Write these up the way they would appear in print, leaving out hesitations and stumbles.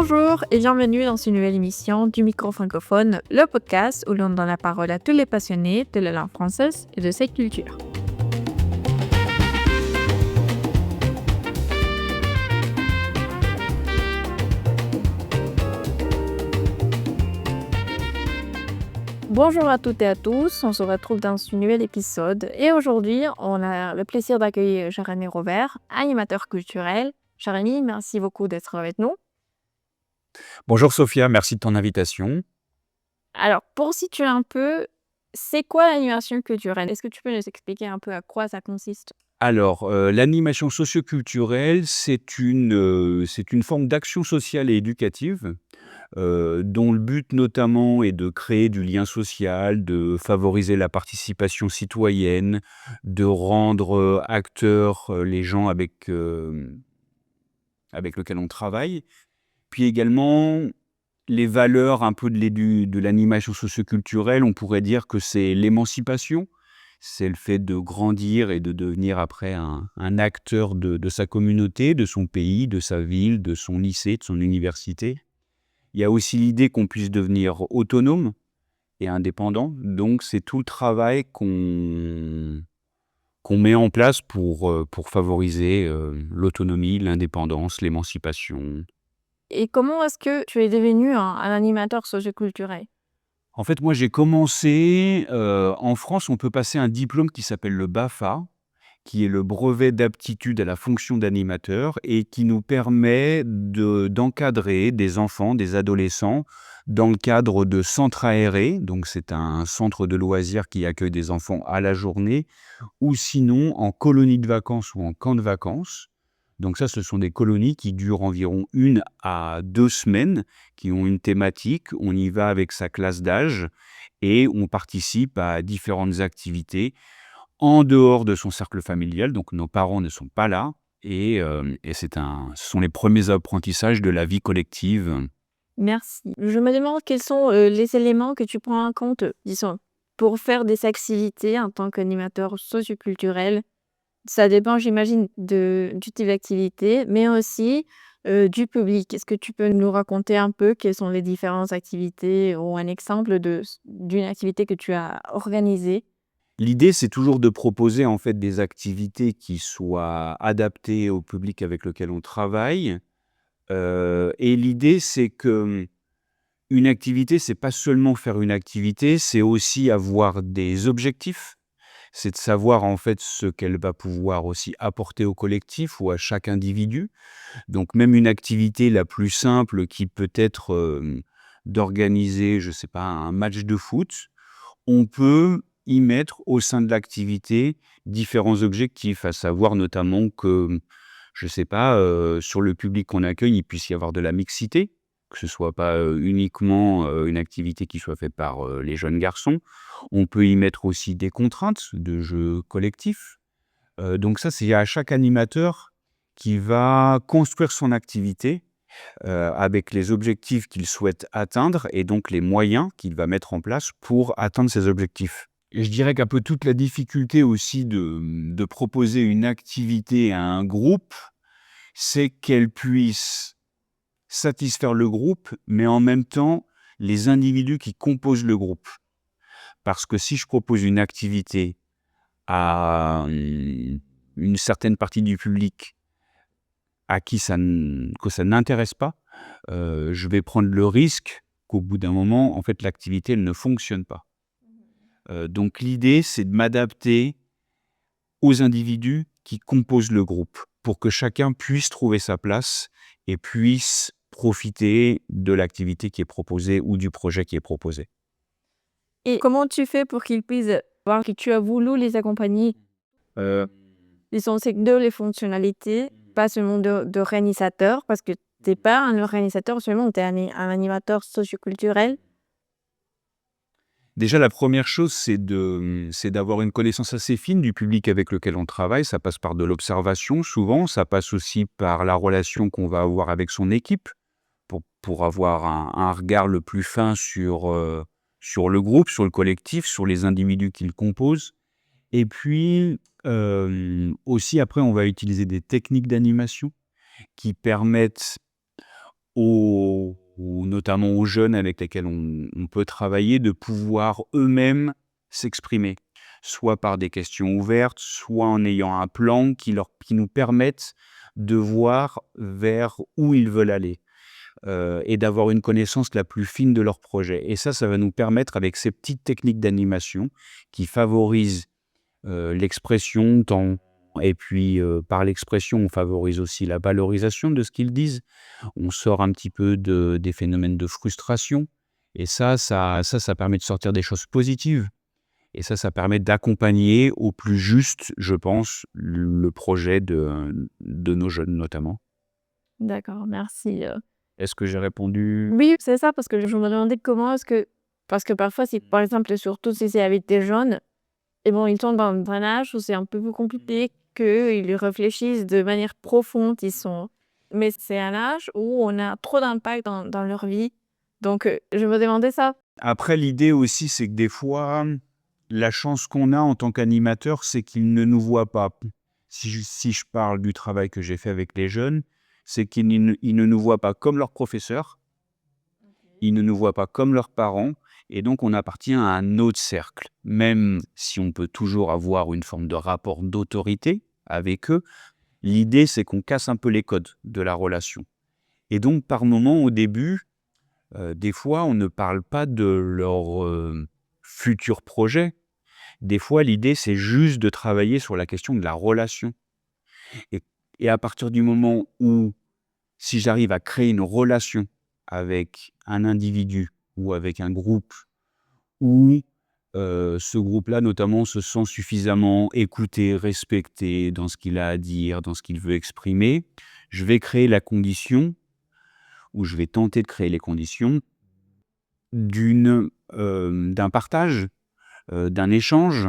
Bonjour et bienvenue dans une nouvelle émission du Micro francophone, le podcast où l'on donne la parole à tous les passionnés de la langue française et de ses cultures. Bonjour à toutes et à tous, on se retrouve dans ce nouvel épisode et aujourd'hui on a le plaisir d'accueillir Jérémy Robert, animateur culturel. Jérémy, merci beaucoup d'être avec nous. Bonjour Sophia, merci de ton invitation. Alors, pour situer un peu, c'est quoi l'animation culturelle? Est-ce que tu peux nous expliquer un peu à quoi ça consiste? Alors, l'animation socioculturelle, c'est une forme d'action sociale et éducative, dont le but notamment est de créer du lien social, de favoriser la participation citoyenne, de rendre, acteurs, les gens avec lesquels on travaille. Puis également, les valeurs un peu de l'animation socioculturelle, on pourrait dire que c'est l'émancipation. C'est le fait de grandir et de devenir après un acteur de sa communauté, de son pays, de sa ville, de son lycée, de son université. Il y a aussi l'idée qu'on puisse devenir autonome et indépendant. Donc c'est tout le travail qu'on met en place pour favoriser, l'autonomie, l'indépendance, l'émancipation. Et comment est-ce que tu es devenu un animateur socioculturel? En fait, moi, j'ai commencé, en France, on peut passer un diplôme qui s'appelle le BAFA, qui est le brevet d'aptitude à la fonction d'animateur et qui nous permet d'encadrer des enfants, des adolescents dans le cadre de centres aérés. Donc c'est un centre de loisirs qui accueille des enfants à la journée ou sinon en colonie de vacances ou en camp de vacances. Donc ça, ce sont des colonies qui durent environ 1 à 2 semaines, qui ont une thématique. On y va avec sa classe d'âge et on participe à différentes activités en dehors de son cercle familial. Donc nos parents ne sont pas là et ce sont les premiers apprentissages de la vie collective. Merci. Je me demande quels sont les éléments que tu prends en compte, disons, pour faire des activités en tant qu'animateur socioculturel. Ça dépend, j'imagine, du type d'activité, mais aussi du public. Est-ce que tu peux nous raconter un peu quelles sont les différentes activités ou un exemple d'une activité que tu as organisée? L'idée, c'est toujours de proposer en fait des activités qui soient adaptées au public avec lequel on travaille. Et l'idée, c'est que une activité, c'est pas seulement faire une activité, c'est aussi avoir des objectifs. C'est de savoir en fait ce qu'elle va pouvoir aussi apporter au collectif ou à chaque individu. Donc même une activité la plus simple qui peut être, d'organiser, je sais pas, un match de foot, on peut y mettre au sein de l'activité différents objectifs, à savoir notamment que, je sais pas, sur le public qu'on accueille, il puisse y avoir de la mixité, que ce soit pas, uniquement, une activité qui soit faite par, les jeunes garçons. On peut y mettre aussi des contraintes de jeu collectif. Donc ça, c'est à chaque animateur qui va construire son activité, avec les objectifs qu'il souhaite atteindre et donc les moyens qu'il va mettre en place pour atteindre ces objectifs. Et je dirais qu'un peu toute la difficulté aussi de proposer une activité à un groupe, c'est qu'elle puisse satisfaire le groupe, mais en même temps les individus qui composent le groupe. Parce que si je propose une activité à une certaine partie du public à qui que ça n'intéresse pas, je vais prendre le risque qu'au bout d'un moment, en fait, l'activité, elle ne fonctionne pas. Donc l'idée, c'est de m'adapter aux individus qui composent le groupe, pour que chacun puisse trouver sa place et puisse profiter de l'activité qui est proposée ou du projet qui est proposé. Et comment tu fais pour qu'ils puissent voir que tu as voulu les accompagner? Heu, Disons, c'est de les fonctionnalités, pas seulement d'organisateur, parce que tu es pas un organisateur seulement, tu es un animateur socioculturel. Déjà la première chose, c'est d'avoir une connaissance assez fine du public avec lequel on travaille. Ça passe par de l'observation souvent, ça passe aussi par la relation qu'on va avoir avec son équipe, pour avoir un regard le plus fin sur le groupe, sur le collectif, sur les individus qui le composent. Et puis, aussi après on va utiliser des techniques d'animation qui permettent ou notamment aux jeunes avec lesquels on peut travailler, de pouvoir eux-mêmes s'exprimer, soit par des questions ouvertes, soit en ayant un plan qui nous permette de voir vers où ils veulent aller, et d'avoir une connaissance la plus fine de leur projet. Et ça va nous permettre, avec ces petites techniques d'animation qui favorisent l'expression tant et puis, par l'expression, on favorise aussi la valorisation de ce qu'ils disent. On sort un petit peu des phénomènes de frustration et ça permet de sortir des choses positives et ça permet d'accompagner au plus juste, je pense, le projet de nos jeunes notamment. D'accord, merci. Est-ce que j'ai répondu? Oui, c'est ça, parce que je me demandais comment est-ce que parce que parfois, si par exemple, surtout si c'est avec des jeunes et bon, ils tombent dans un âge où c'est un peu plus compliqué, qu'ils réfléchissent de manière profonde, mais c'est un âge où on a trop d'impact dans leur vie. Donc je me demandais ça. Après, l'idée aussi, c'est que des fois, la chance qu'on a en tant qu'animateur, c'est qu'ils ne nous voient pas. Si je parle du travail que j'ai fait avec les jeunes, c'est qu'ils ne nous voient pas comme leurs professeurs, ils ne nous voient pas comme leurs parents, et donc on appartient à un autre cercle. Même si on peut toujours avoir une forme de rapport d'autorité avec eux, l'idée, c'est qu'on casse un peu les codes de la relation. Et donc, par moment, au début, des fois, on ne parle pas de leur futur projet. Des fois, l'idée, c'est juste de travailler sur la question de la relation. Et, et à partir du moment où, si j'arrive à créer une relation avec un individu ou avec un groupe, où ce groupe-là, notamment, se sent suffisamment écouté, respecté dans ce qu'il a à dire, dans ce qu'il veut exprimer, je vais créer la condition, ou je vais tenter de créer les conditions d'un partage, d'un échange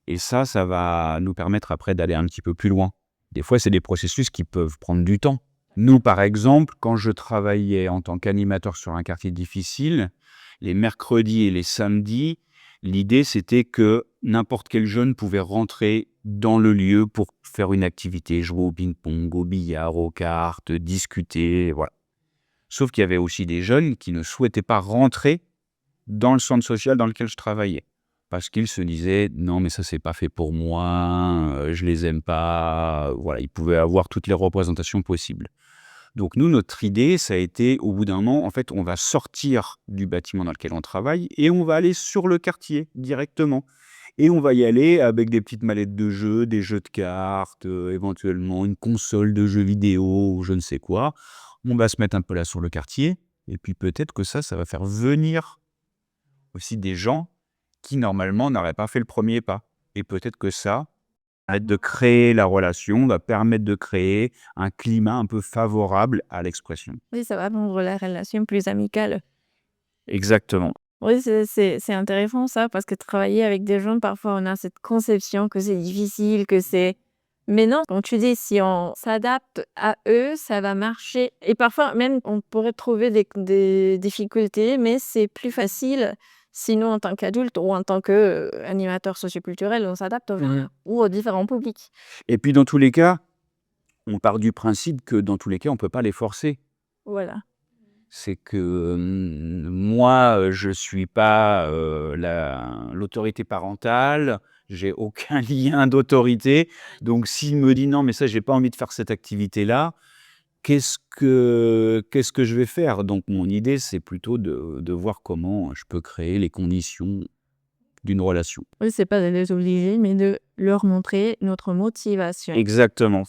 et ça va nous permettre après d'aller un petit peu plus loin. Des fois, c'est des processus qui peuvent prendre du temps. Nous, par exemple, quand je travaillais en tant qu'animateur sur un quartier difficile, les mercredis et les samedis, l'idée, c'était que n'importe quel jeune pouvait rentrer dans le lieu pour faire une activité, jouer au ping-pong, au billard, aux cartes, discuter, voilà. Sauf qu'il y avait aussi des jeunes qui ne souhaitaient pas rentrer dans le centre social dans lequel je travaillais. Parce qu'ils se disaient: «Non, mais ça, c'est pas fait pour moi, je les aime pas», voilà, ils pouvaient avoir toutes les représentations possibles. Donc nous, notre idée, ça a été, au bout d'un moment, en fait, on va sortir du bâtiment dans lequel on travaille et on va aller sur le quartier directement et on va y aller avec des petites mallettes de jeux, des jeux de cartes, éventuellement une console de jeux vidéo ou je ne sais quoi. On va se mettre un peu là sur le quartier et puis peut-être que ça va faire venir aussi des gens qui normalement n'auraient pas fait le premier pas et peut-être que ça va être de créer la relation, va permettre de créer un climat un peu favorable à l'expression. Oui, ça va rendre la relation plus amicale. Exactement. Oui, c'est intéressant ça, parce que travailler avec des jeunes, parfois on a cette conception que c'est difficile, que c'est mais non, comme tu dis, si on s'adapte à eux, ça va marcher et parfois même on pourrait trouver des difficultés, mais c'est plus facile sinon en tant qu'adulte ou en tant qu'animateur socioculturel, on s'adapte aux différents publics. Et puis dans tous les cas, on part du principe que dans tous les cas, on ne peut pas les forcer. Voilà. C'est que, moi, je suis pas, l'autorité parentale, j'ai aucun lien d'autorité, donc s'il me dit: «Non, mais ça, j'ai pas envie de faire cette activité-là», qu'est-ce que je vais faire? Donc mon idée, c'est plutôt de voir comment je peux créer les conditions d'une relation. Oui, c'est pas de les obliger, mais de leur montrer notre motivation. Exactement.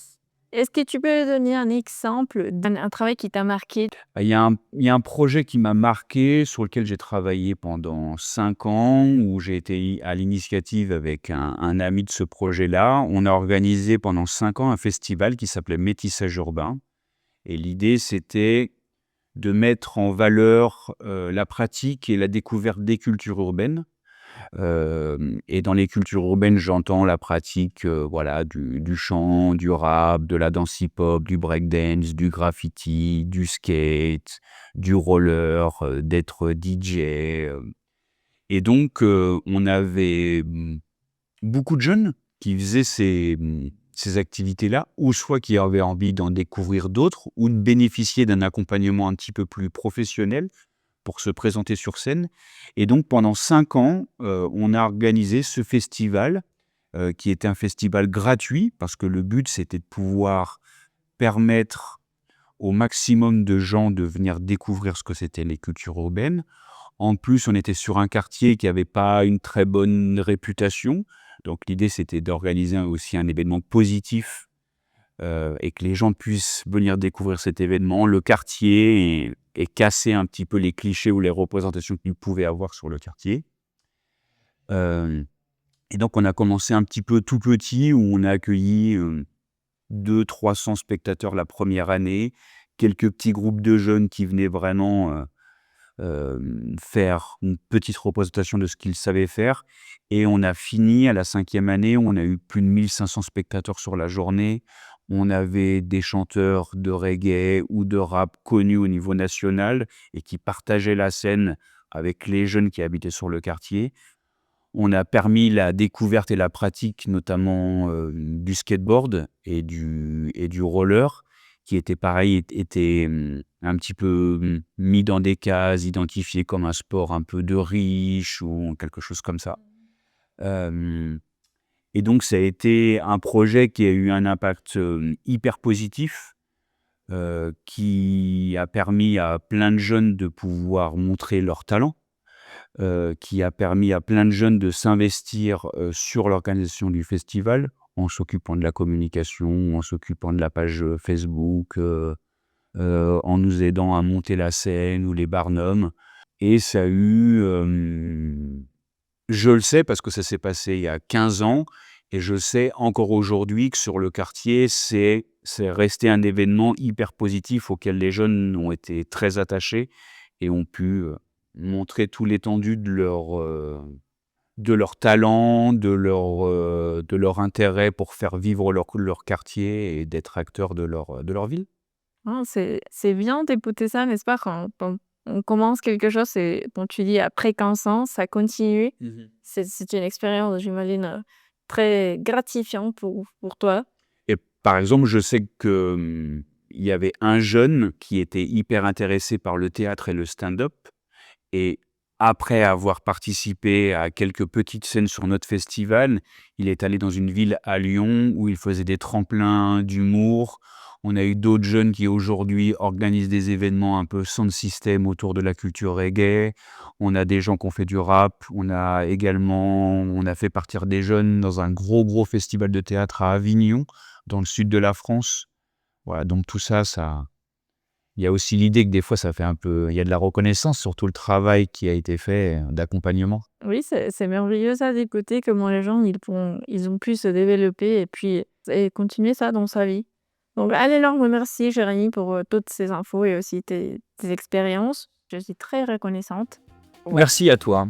Est-ce que tu peux donner un exemple d'un travail qui t'a marqué? Bah, il y a un projet qui m'a marqué, sur lequel j'ai travaillé pendant 5 ans, où j'ai été à l'initiative avec un ami de ce projet-là. On a organisé pendant 5 ans un festival qui s'appelait Métissage urbain et l'idée, c'était de mettre en valeur, la pratique et la découverte des cultures urbaines. Et dans les cultures urbaines, j'entends la pratique, voilà, du chant, du rap, de la danse hip-hop, du breakdance, du graffiti, du skate, du roller, d'être DJ, et donc on avait, beaucoup de jeunes qui faisaient ces activités-là, ou soit qui avaient envie d'en découvrir d'autres, ou de bénéficier d'un accompagnement un petit peu plus professionnel pour se présenter sur scène. Et donc pendant 5 ans, on a organisé ce festival, qui était un festival gratuit parce que le but, c'était de pouvoir permettre au maximum de gens de venir découvrir ce que c'était les cultures urbaines. En plus, on était sur un quartier qui avait pas une très bonne réputation. Donc l'idée, c'était d'organiser aussi un événement positif, et que les gens puissent venir découvrir cet événement, le quartier et casser un petit peu les clichés ou les représentations qu'ils pouvaient avoir sur le quartier. Hem Et donc on a commencé un petit peu tout petit où on a accueilli, 200-300 spectateurs la première année, quelques petits groupes de jeunes qui venaient vraiment, faire une petite représentation de ce qu'ils savaient faire et on a fini à la 5e année, on a eu plus de 1 500 spectateurs sur la journée. On avait des chanteurs de reggae ou de rap connus au niveau national et qui partageaient la scène avec les jeunes qui habitaient sur le quartier. On a permis la découverte et la pratique notamment, du skateboard et du roller qui était pareil, un petit peu, mis dans des cases, identifié comme un sport un peu de riche ou quelque chose comme ça. Hem Et donc ça a été un projet qui a eu un impact, hyper positif, qui a permis à plein de jeunes de pouvoir montrer leur talent. Qui a permis à plein de jeunes de s'investir, sur l'organisation du festival, en s'occupant de la communication, en s'occupant de la page, Facebook, en nous aidant à monter la scène ou les barnums et ça a eu, je le sais parce que ça s'est passé il y a 15 ans et je sais encore aujourd'hui que sur le quartier, c'est resté un événement hyper positif auquel les jeunes ont été très attachés et ont pu, montrer tout l'étendue de leur talent, de leur intérêt pour faire vivre leur quartier et d'être acteurs de leur ville. Ah, c'est bien d'écouter ça, n'est-ce pas? Quand on commence quelque chose et quand tu dis après 15 ans, ça continue. Mmh. C'est une expérience, j'imagine, très gratifiante pour toi. Et par exemple, je sais que, il y avait un jeune qui était hyper intéressé par le théâtre et le stand-up et après avoir participé à quelques petites scènes sur notre festival, il est allé dans une ville à Lyon où il faisait des tremplins d'humour. On a eu d'autres jeunes qui aujourd'hui organisent des événements un peu sound system autour de la culture reggae. On a des gens qui ont fait du rap. On a fait partir des jeunes dans un gros festival de théâtre à Avignon, dans le sud de la France. Voilà, donc tout ça, il y a aussi l'idée que des fois ça fait un peu il y a de la reconnaissance sur tout le travail qui a été fait, d'accompagnement. Oui, c'est merveilleux ça d'écouter comment les gens ils ont pu se développer et puis et continuer ça dans sa vie. Donc un énorme merci Jérémy pour, toutes ces infos et aussi tes expériences. Je suis très reconnaissante. Merci à toi.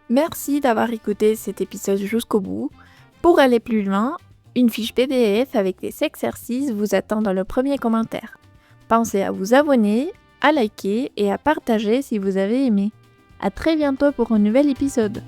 Merci d'avoir écouté cet épisode jusqu'au bout. Pour aller plus loin, une fiche PDF avec des exercices vous attend dans le premier commentaire. Pensez à vous abonner, à liker et à partager si vous avez aimé. À très bientôt pour un nouvel épisode.